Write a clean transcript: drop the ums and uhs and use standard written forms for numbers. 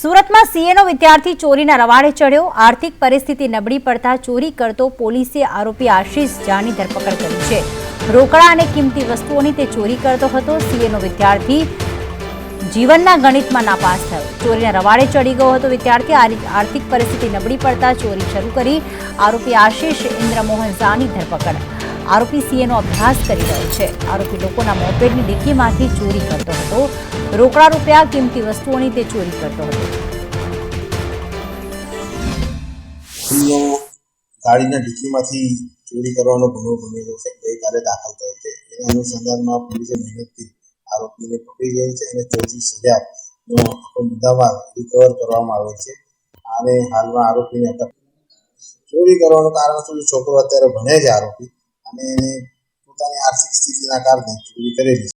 સુરતમાં સીએનો વિદ્યાર્થી ચોરીના રવાડે ચડ્યો। આર્થિક પરિસ્થિતિ નબળી પડતા ચોરી કરતો પોલીસે આરોપી આશિષ જાની ધરપકડ કરી છે। રોકડા અને કિંમતી વસ્તુઓની તે ચોરી કરતો હતો। સીએનો વિદ્યાર્થી જીવનના ગણિતમાં નાપાસ થયો। ચોરીના રવાડે ચડી ગયો હતો વિદ્યાર્થી। આર્થિક પરિસ્થિતિ નબળી પડતા ચોરી શરૂ કરી। આરોપી આશિષ ઇન્દ્રમોહન જાની ધરપકડ। આરોપી સીએનો અભ્યાસ કરી રહ્યો છે। આરોપી લોકોના મોપેડની ડિક્કીમાંથી ચોરી કરતો હતો। રોકડા રૂપિયા કિંમતી વસ્તુઓની તે ચોરી કરતો હતો। ગાડીના ડિક્કીમાંથી ચોરી કરવાનો ગુનો બનેલો છે। ગઈકાલે દાખલ થયો છે। એના અનુસંધાનમાં પોલીસે મહેનતથી આરોપીને પકડી ગયો છે અને 24,000નો મુદ્દામાલ રિકવર કરવામાં આવ્યો છે અને હાલમાં આરોપીને અટક ચોરી કરવાનું કારણ શું? છોકરો અત્યારે ભણે છે આરોપી, અને પોતાની આર્થિક સ્થિતિના કારણે ચોરી કરેલી છે।